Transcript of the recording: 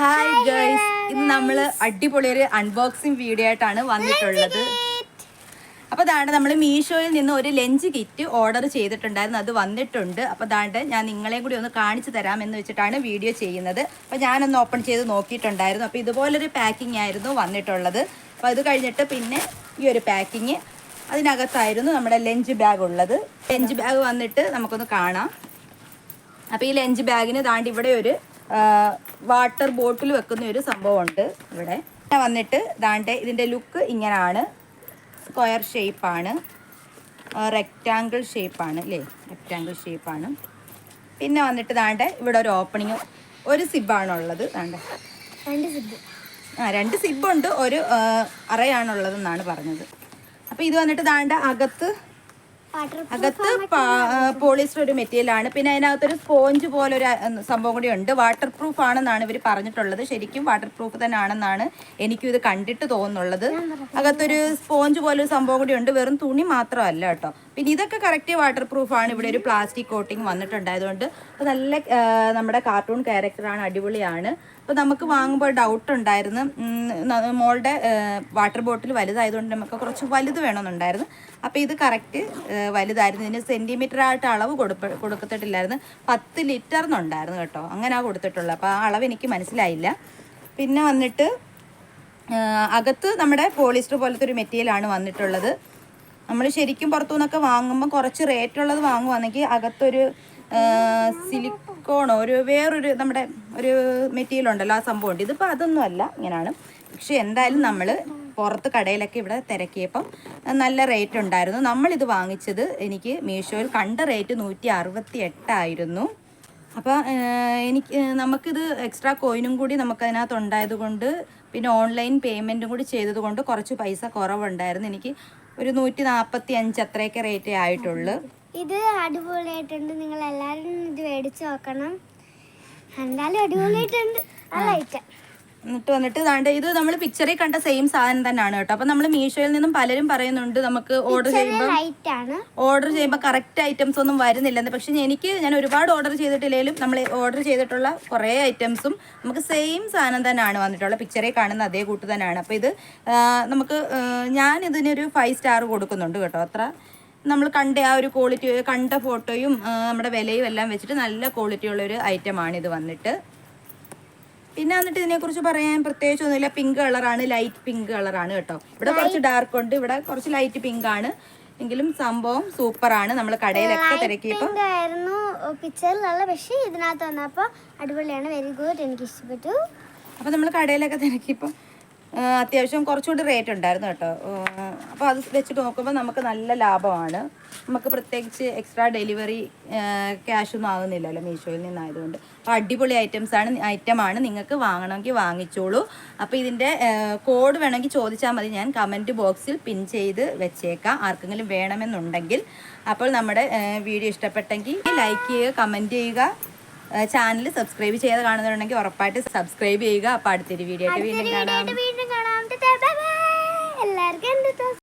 Hi guys, ഇന്ന് നമ്മൾ അടിപൊളിയൊരു unboxing video ആയിട്ടാണ് വന്നിട്ടുള്ളത്. അപ്പോൾ അതാണ് നമ്മൾ മീഷോയിൽ നിന്ന് ഒരു ലഞ്ച് കിറ്റ് ഓർഡർ ചെയ്തിട്ടുണ്ടായിരുന്നു, അത് വന്നിട്ടുണ്ട്. അപ്പോൾ അതാണ്ട് ഞാൻ നിങ്ങളെയും കൂടി ഒന്ന് കാണിച്ചു തരാമെന്ന് വെച്ചിട്ടാണ് വീഡിയോ ചെയ്യുന്നത്. അപ്പോൾ ഞാനൊന്ന് ഓപ്പൺ ചെയ്ത് നോക്കിയിട്ടുണ്ടായിരുന്നു. അപ്പോൾ ഇതുപോലൊരു പാക്കിംഗ് ആയിരുന്നു വന്നിട്ടുള്ളത്. അപ്പോൾ അത് കഴിഞ്ഞിട്ട് പിന്നെ ഈ ഒരു പാക്കിങ്, അതിനകത്തായിരുന്നു നമ്മുടെ ലഞ്ച് ബാഗ് ഉള്ളത്. ലഞ്ച് ബാഗ് വന്നിട്ട് നമുക്കൊന്ന് കാണാം. അപ്പോൾ ഈ ലഞ്ച് ബാഗിന് ദാണ്ട് ഇവിടെ ഒരു വാട്ടർ ബോട്ടിൽ വെക്കുന്ന ഒരു സംഭവമുണ്ട്. ഇവിടെ വന്നിട്ട് ദാണ്ട് ഇതിൻ്റെ ലുക്ക് ഇങ്ങനെയാണ്. സ്ക്വയർ ഷേപ്പാണ്, റെക്റ്റാങ്കിൾ ഷേപ്പാണ് അല്ലേ, റെക്റ്റാങ്കിൾ ഷേപ്പാണ്. പിന്നെ വന്നിട്ട് ദാണ്ട് ഇവിടെ ഒരു ഓപ്പണിങ്, ഒരു സിബാണുള്ളത്. ദാണ്ട് രണ്ട് സിബുണ്ട്, ഒരു അറയാണുള്ളതെന്നാണ് പറഞ്ഞത്. അപ്പോൾ ഇത് വന്നിട്ട് ദാണ്ട് അകത്ത് പോളിസ്റ്റർ ഒരു മെറ്റീരിയലാണ്. പിന്നെ അതിനകത്തൊരു സ്പോഞ്ച് പോലൊരു സംഭവം കൂടി ഉണ്ട്. വാട്ടർ പ്രൂഫ് ആണെന്നാണ് ഇവർ പറഞ്ഞിട്ടുള്ളത്. ശരിക്കും വാട്ടർ പ്രൂഫ് തന്നെ ആണെന്നാണ് എനിക്കും ഇത് കണ്ടിട്ട് തോന്നുന്നുള്ളത്. അകത്തൊരു സ്പോഞ്ച് പോലൊരു സംഭവം കൂടി ഉണ്ട്, വെറും തുണി മാത്രമല്ല കേട്ടോ. പിന്നെ ഇതൊക്കെ കറക്റ്റ് വാട്ടർ പ്രൂഫാണ്. ഇവിടെ ഒരു പ്ലാസ്റ്റിക് കോട്ടിങ് വന്നിട്ടുണ്ടായതുകൊണ്ട് അപ്പോൾ നല്ല നമ്മുടെ കാർട്ടൂൺ ക്യാരക്ടറാണ്, അടിപൊളിയാണ്. അപ്പോൾ നമുക്ക് വാങ്ങുമ്പോൾ ഡൗട്ട് ഉണ്ടായിരുന്നു, മോളുടെ വാട്ടർ ബോട്ടിൽ വലുതായതുകൊണ്ട് നമുക്ക് കുറച്ച് വലുത് വേണമെന്നുണ്ടായിരുന്നു. അപ്പോൾ ഇത് കറക്റ്റ് വലുതായിരുന്നു. ഇതിന് സെൻറ്റിമീറ്റർ ആയിട്ട് അളവ് കൊടുത്തിട്ടില്ലായിരുന്നു, 10 ലിറ്ററിനുണ്ടായിരുന്നു കേട്ടോ. അങ്ങനെ കൊടുത്തിട്ടുള്ളത്. അപ്പോൾ ആ അളവ് എനിക്ക് മനസ്സിലായില്ല. പിന്നെ വന്നിട്ട് അകത്ത് നമ്മുടെ പോളിസ്റ്റർ പോലത്തെ ഒരു മെറ്റീരിയലാണ് വന്നിട്ടുള്ളത്. നമ്മൾ ശരിക്കും പുറത്തു നിന്നൊക്കെ വാങ്ങുമ്പോൾ കുറച്ച് റേറ്റുള്ളത് വാങ്ങുവാണെങ്കിൽ അകത്തൊരു സിലിക്കോണോ വേറൊരു നമ്മുടെ ഒരു മെറ്റീരിയൽ ഉണ്ടല്ലോ, ആ സംഭവം ഉണ്ട്. ഇതിപ്പോൾ അതൊന്നുമല്ല, ഇങ്ങനെയാണ്. പക്ഷെ എന്തായാലും നമ്മൾ പുറത്ത് കടയിലൊക്കെ ഇവിടെ തിരക്കിയപ്പം നല്ല റേറ്റ് ഉണ്ടായിരുന്നു. നമ്മളിത് വാങ്ങിച്ചത് എനിക്ക് മീഷോയിൽ കണ്ട റേറ്റ് 168 ആയിരുന്നു. അപ്പോൾ നമുക്കിത് എക്സ്ട്രാ കോയിനും കൂടി നമുക്കതിനകത്ത് ഉണ്ടായത് കൊണ്ട്, പിന്നെ ഓൺലൈൻ പേയ്മെൻറ്റും കൂടി ചെയ്തത് കൊണ്ട് കുറച്ച് പൈസ കുറവുണ്ടായിരുന്നു. എനിക്ക് ഒരു 145 അത്രയൊക്കെ റേറ്റേ ആയിട്ടുള്ളൂ. ഇത് അടിപൊളിയായിട്ടുണ്ട്, നിങ്ങൾ എല്ലാവരും ഇത് മേടിച്ച് നോക്കണം. എന്തായാലും അടിപൊളിയായിട്ടുണ്ട്. എന്നിട്ട് വന്നിട്ട് ദാണ്ട് ഇത് നമ്മൾ പിക്ചറിൽ കണ്ട സെയിം സാധനം തന്നെയാണ് കേട്ടോ. അപ്പം നമ്മൾ മീഷോയിൽ നിന്നും പലരും പറയുന്നുണ്ട് നമുക്ക് ഓർഡർ ചെയ്യുമ്പോൾ കറക്റ്റ് ഐറ്റംസ് ഒന്നും വരുന്നില്ലെന്ന്. പക്ഷെ ഞാൻ ഒരുപാട് ഓർഡർ ചെയ്തിട്ടില്ലെങ്കിലും നമ്മൾ ഓർഡർ ചെയ്തിട്ടുള്ള കുറേ ഐറ്റംസും നമുക്ക് സെയിം സാധനം തന്നെയാണ് വന്നിട്ടുള്ളത്. പിക്ചറിൽ കാണുന്ന അതേ കൂട്ട് തന്നെയാണ്. അപ്പോൾ ഇത് നമുക്ക് ഞാൻ ഇതിനൊരു 5 സ്റ്റാർ കൊടുക്കുന്നുണ്ട് കേട്ടോ. അത്ര നമ്മൾ കണ്ട ആ ഒരു ക്വാളിറ്റി, കണ്ട ഫോട്ടോയും നമ്മുടെ വിലയും എല്ലാം വെച്ചിട്ട് നല്ല ക്വാളിറ്റി ഉള്ളൊരു ഐറ്റമാണ് ഇത് വന്നിട്ട്. പിന്നെ വന്നിട്ട് ഇതിനെക്കുറിച്ച് പറയാൻ പ്രത്യേകിച്ചൊന്നുമില്ല. പിങ്ക് കളറാണ്, ലൈറ്റ് പിങ്ക് കളറാണ് കേട്ടോ. ഇവിടെ കുറച്ച് ഡാർക്ക് ഉണ്ട്, ഇവിടെ കുറച്ച് ലൈറ്റ് പിങ്ക് ആണ്. എങ്കിലും സംഭവം സൂപ്പറാണ്. നമ്മൾ കടയിലൊക്കെ തിരക്കിയപ്പോൾ പിക്ചറിലുള്ള, പക്ഷേ ഇതിനകത്ത് വന്നപ്പോൾ അടിപൊളിയാണ്. വെരി ഗുഡ്, എനിക്ക് ഇഷ്ടപ്പെട്ടു. അപ്പോൾ നമ്മൾ കടയിലൊക്കെ തിരക്കിയപ്പോൾ അത്യാവശ്യം കുറച്ചുകൂടി റേറ്റ് ഉണ്ടായിരുന്നു കേട്ടോ. അപ്പോൾ അത് വെച്ചിട്ട് നോക്കുമ്പോൾ നമുക്ക് നല്ല ലാഭമാണ്. നമുക്ക് പ്രത്യേകിച്ച് എക്സ്ട്രാ ഡെലിവറി ക്യാഷൊന്നും ആകുന്നില്ലല്ലോ മീഷോയിൽ നിന്നായതുകൊണ്ട്. അപ്പോൾ അടിപൊളി ഐറ്റമാണ്. നിങ്ങൾക്ക് വാങ്ങണമെങ്കിൽ വാങ്ങിച്ചോളൂ. അപ്പോൾ ഇതിൻ്റെ കോഡ് വേണമെങ്കിൽ ചോദിച്ചാൽ മതി, ഞാൻ കമൻറ്റ് ബോക്സിൽ പിൻ ചെയ്ത് വെച്ചേക്കാം, ആർക്കെങ്കിലും വേണമെന്നുണ്ടെങ്കിൽ. അപ്പോൾ നമ്മുടെ വീഡിയോ ഇഷ്ടപ്പെട്ടെങ്കിൽ ലൈക്ക് ചെയ്യുക, കമൻറ്റ് ചെയ്യുക. ചാനൽ സബ്സ്ക്രൈബ് ചെയ്ത് കാണുന്നുണ്ടെങ്കിൽ ഉറപ്പായിട്ട് സബ്സ്ക്രൈബ് ചെയ്യുക. അപ്പോൾ അടുത്തൊരു വീഡിയോ ആയിട്ട് വീണ്ടും കാണാം. എല്ലാവർക്കും